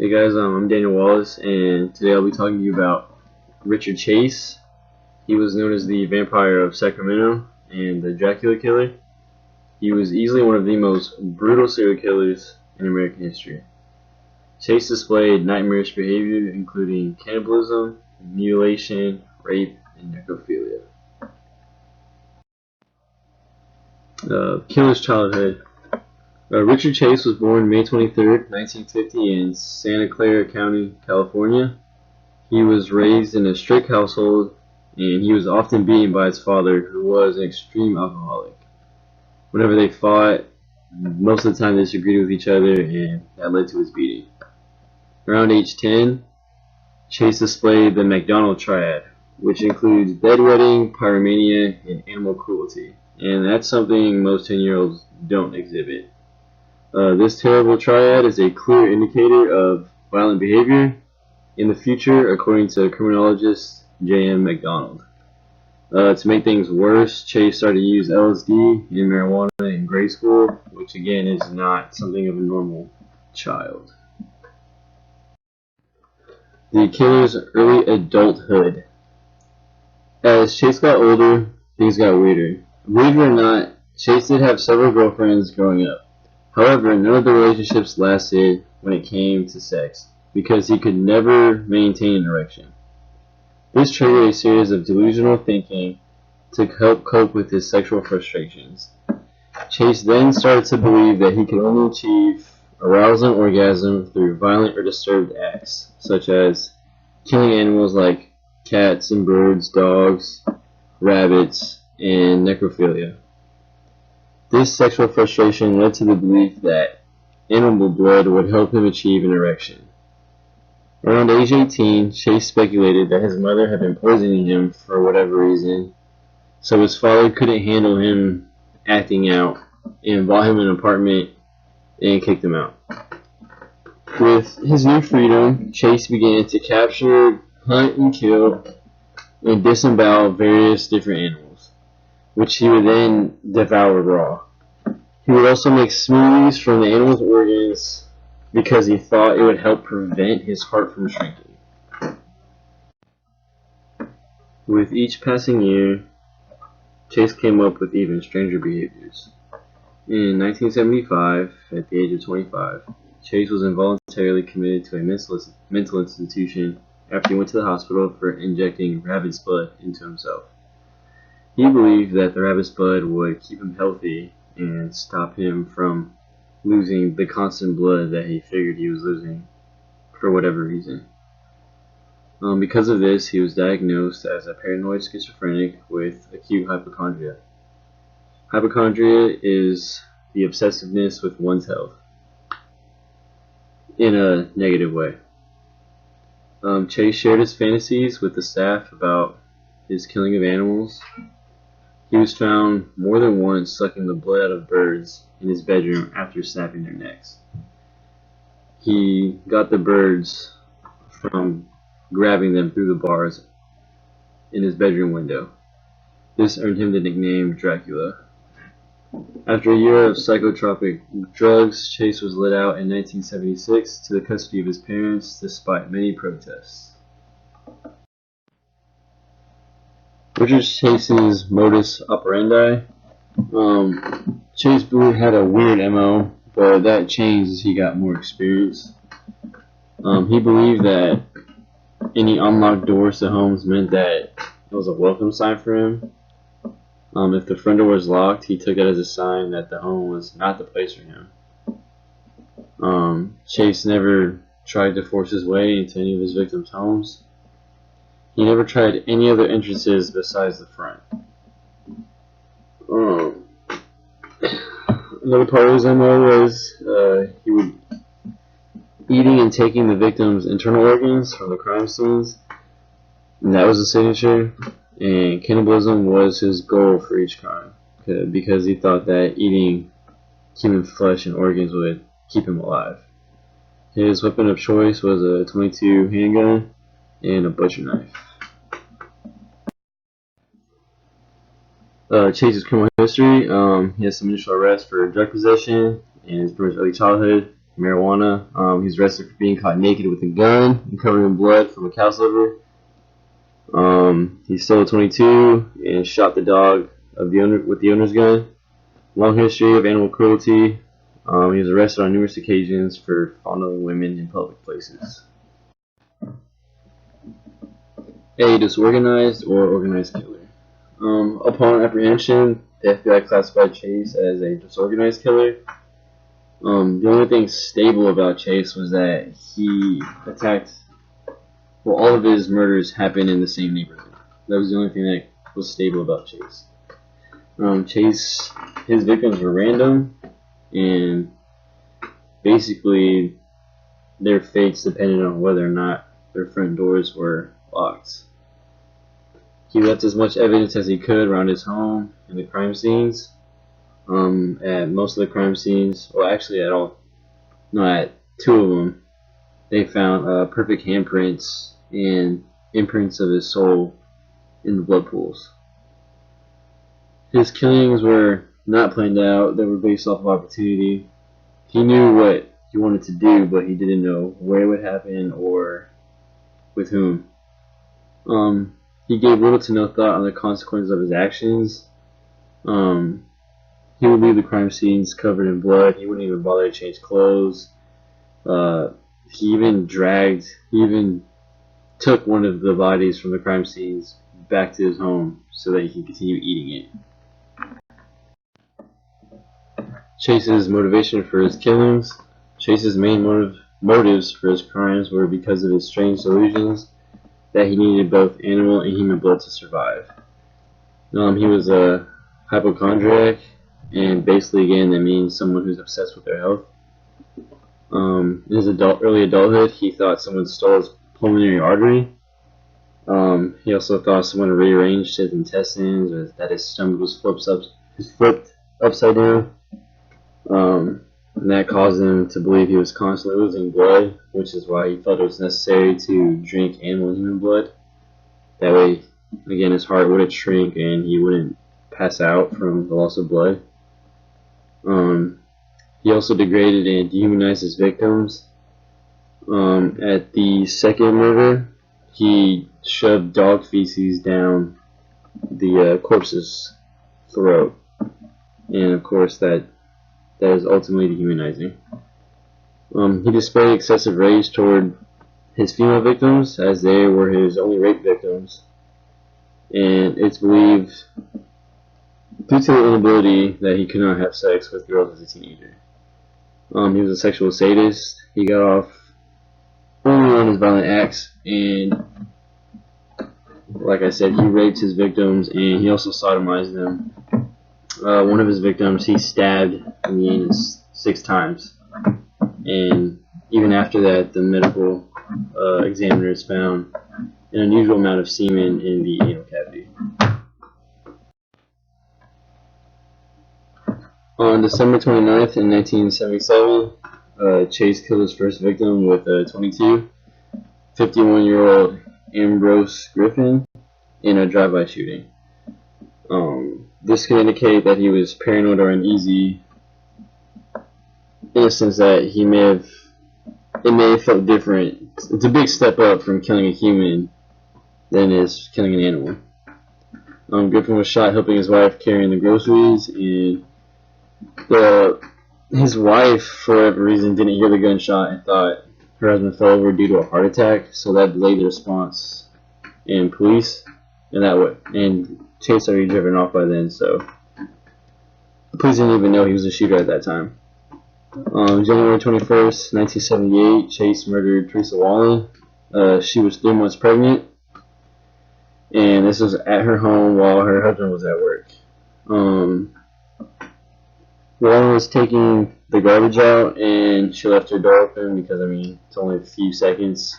Hey guys, I'm Daniel Wallace, and today I'll be talking to you about Richard Chase. He was known as the Vampire of Sacramento and the Dracula Killer. He was easily one of the most brutal serial killers in American history. Chase displayed nightmarish behavior, including cannibalism, mutilation, rape, and necrophilia. Killer's childhood. Richard Chase was born May 23rd, 1950 in Santa Clara County, California. He was raised in a strict household, and he was often beaten by his father, who was an extreme alcoholic. Whenever they fought, most of the time they disagreed with each other, and that led to his beating. Around age 10, Chase displayed the McDonald triad, which includes bedwetting, pyromania, and animal cruelty. And that's something most 10-year-olds don't exhibit. This terrible triad is a clear indicator of violent behavior in the future, according to criminologist J.M. McDonald. To make things worse, Chase started to use LSD and marijuana in grade school, which again is not something of a normal child. The killer's early adulthood. As Chase got older, things got weirder. Believe it or not, Chase did have several girlfriends growing up. However, none of the relationships lasted when it came to sex, because he could never maintain an erection. This triggered a series of delusional thinking to help cope with his sexual frustrations. Chase then started to believe that he could only achieve arousal and orgasm through violent or disturbed acts, such as killing animals like cats and birds, dogs, rabbits, and necrophilia. This sexual frustration led to the belief that animal blood would help him achieve an erection. Around age 18, Chase speculated that his mother had been poisoning him for whatever reason, so his father couldn't handle him acting out and bought him an apartment and kicked him out. With his new freedom, Chase began to capture, hunt, and kill and disembowel various different animals, which he would then devour raw. He would also make smoothies from the animal's organs because he thought it would help prevent his heart from shrinking. With each passing year, Chase came up with even stranger behaviors. In 1975, at the age of 25, Chase was involuntarily committed to a mental institution after he went to the hospital for injecting rabbit's blood into himself. He believed that the rabbit's blood would keep him healthy and stop him from losing the constant blood that he figured he was losing for whatever reason. Because of this, he was diagnosed as a paranoid schizophrenic with acute hypochondria. Hypochondria is the obsessiveness with one's health in a negative way. Chase shared his fantasies with the staff about his killing of animals. He was found more than once sucking the blood out of birds in his bedroom after snapping their necks. He got the birds from grabbing them through the bars in his bedroom window. This earned him the nickname Dracula. After a year of psychotropic drugs, Chase was let out in 1976 to the custody of his parents despite many protests. Richard Chase's modus operandi. Chase had a weird MO, but that changed as he got more experience. He believed that any unlocked doors to homes meant that it was a welcome sign for him. If the front door was locked, he took it as a sign that the home was not the place for him. Chase never tried to force his way into any of his victims' homes. He never tried any other entrances besides the front. Another part of his MO was he would eating and taking the victim's internal organs from the crime scenes, and that was the signature. And cannibalism was his goal for each crime, because he thought that eating human flesh and organs would keep him alive. His weapon of choice was a .22 handgun and a butcher knife. Chase's criminal history. He has some initial arrests for drug possession in his pretty much early childhood. marijuana. He was arrested for being caught naked with a gun and covered in blood from a cow's liver. He stole a 22 and shot the dog of the owner with the owner's gun. Long history of animal cruelty. He was arrested on numerous occasions for fondling women in public places. A disorganized or organized killer. Upon apprehension, the FBI classified Chase as a disorganized killer. The only thing stable about Chase was that he attacked. Well, all of his murders happened in the same neighborhood. That was the only thing that was stable about Chase. His victims were random, and basically their fates depended on whether or not their front doors were locked. He left as much evidence as he could around his home and the crime scenes. At most of the crime scenes, well, actually at two of them, they found perfect handprints and imprints of his soul in the blood pools. His killings were not planned out. They were based off of opportunity. He knew what he wanted to do, but he didn't know where it would happen or with whom. He gave little to no thought on the consequences of his actions. He would leave the crime scenes covered in blood. He wouldn't even bother to change clothes. He even took one of the bodies from the crime scenes back to his home so that he could continue eating it. Chase's motivation for his killings. Chase's main motives for his crimes were because of his strange delusions that he needed both animal and human blood to survive. He was a hypochondriac, and basically, again, that means someone who's obsessed with their health. In his early adulthood, he thought someone stole his pulmonary artery. He also thought someone rearranged his intestines, or that his stomach was flipped upside down. And that caused him to believe he was constantly losing blood, which is why he felt it was necessary to drink animal and human blood. That way, again, his heart wouldn't shrink and he wouldn't pass out from the loss of blood. He also degraded and dehumanized his victims. At the second murder, he shoved dog feces down the corpse's throat, and of course that is ultimately dehumanizing. He displayed excessive rage toward his female victims, as they were his only rape victims, and it's believed due to the inability that he could not have sex with girls as a teenager. He was a sexual sadist. He got off only on his violent acts, and like I said, he raped his victims and he also sodomized them. One of his victims he stabbed in the anus 6 times, and even after that, the medical examiners found an unusual amount of semen in the anal cavity. On December 29th in 1977, Chase killed his first victim with a 22, 51-year-old Ambrose Griffin, in a drive-by shooting. This could indicate that he was paranoid or uneasy, in the sense that it may have felt different. It's a big step up from killing a human than is killing an animal. Griffin was shot helping his wife carrying the groceries, and his wife, for whatever reason, didn't hear the gunshot and thought her husband fell over due to a heart attack, so that delayed the response in police, and Chase had already driven off by then, so the police didn't even know he was a shooter at that time. January 21st, 1978, Chase murdered Teresa Wallen. She was 3 months pregnant, and this was at her home while her husband was at work. Wallen was taking the garbage out, and she left her door open because, it's only a few seconds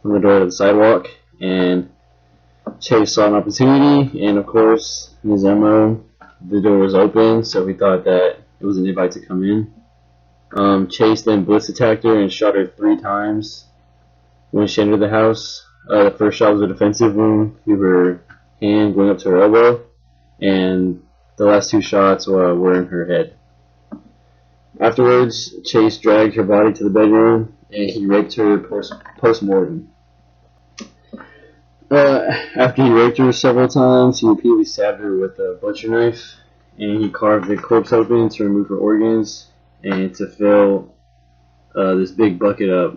from the door to the sidewalk, and Chase saw an opportunity, and of course, his MO, the door was open, so he thought that it was an invite to come in. Chase then blitz attacked her and shot her 3 times when she entered the house. The first shot was a defensive wound through her hand going up to her elbow, and the last 2 shots were in her head. Afterwards, Chase dragged her body to the bedroom and he raped her post-mortem. After he raped her several times, he repeatedly stabbed her with a butcher knife, and he carved the corpse open to remove her organs and to fill this big bucket up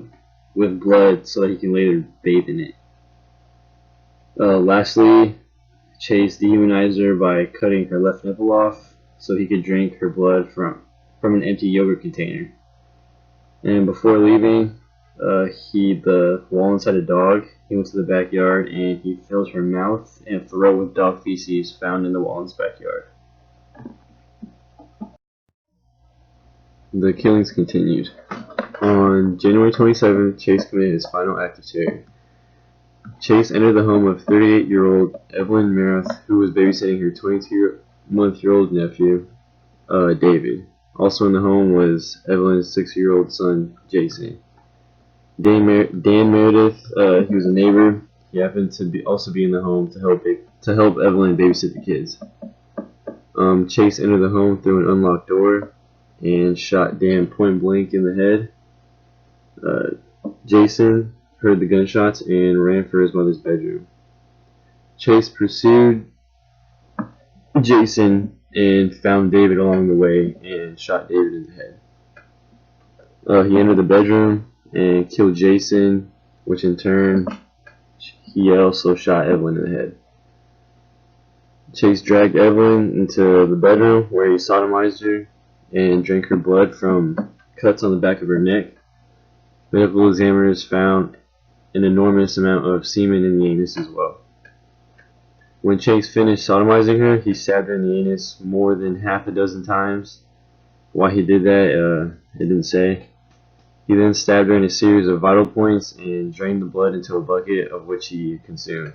with blood so that he can later bathe in it. Lastly, Chase dehumanized her by cutting her left nipple off so he could drink her blood from an empty yogurt container. And before leaving, the wall inside a dog, he went to the backyard and he filled her mouth and throat with dog feces found in the Wallens' backyard. The killings continued. On January 27th, Chase committed his final act of terror. Chase entered the home of 38-year-old Evelyn Marath, who was babysitting her 22-month-old nephew, David. Also in the home was Evelyn's 6-year-old son, Jason. Dan Meredith, he was a neighbor. He happened to also be in the home to help Evelyn babysit the kids. Chase entered the home through an unlocked door and shot Dan point blank in the head. Jason heard the gunshots and ran for his mother's bedroom. Chase pursued Jason and found David along the way and shot David in the head. He entered the bedroom and killed Jason, which in turn he also shot Evelyn in the head. Chase dragged Evelyn into the bedroom where he sodomized her and drank her blood from cuts on the back of her neck. Medical examiners found an enormous amount of semen in the anus as well. When Chase finished sodomizing her, he stabbed her in the anus more than half a dozen times. Why he did that, it didn't say. He then stabbed her in a series of vital points and drained the blood into a bucket of which he consumed.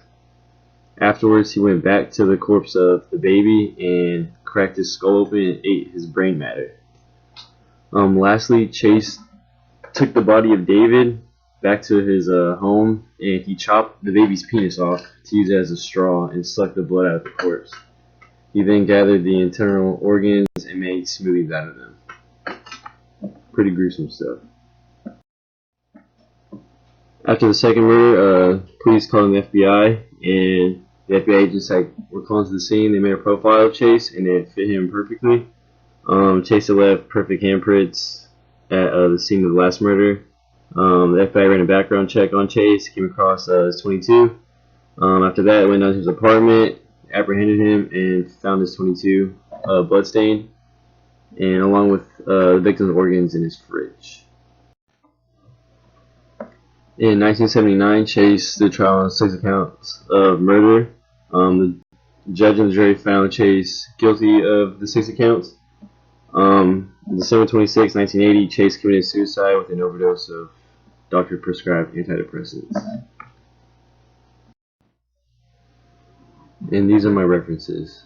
Afterwards, he went back to the corpse of the baby and cracked his skull open and ate his brain matter. Lastly, Chase took the body of David back to his home and he chopped the baby's penis off to use it as a straw and sucked the blood out of the corpse. He then gathered the internal organs and made smoothies out of them. Pretty gruesome stuff. After the second murder, police called the FBI, and the FBI agents were called to the scene. They made a profile of Chase, and it fit him perfectly. Chase had left perfect handprints at the scene of the last murder. The FBI ran a background check on Chase, came across his 22. After that, went down to his apartment, apprehended him, and found his 22 bloodstained, and along with the victim's organs in his fridge. In 1979, Chase stood trial on 6 counts of murder. The judge and the jury found Chase guilty of the 6 counts. December 26, 1980, Chase committed suicide with an overdose of doctor-prescribed antidepressants. And these are my references.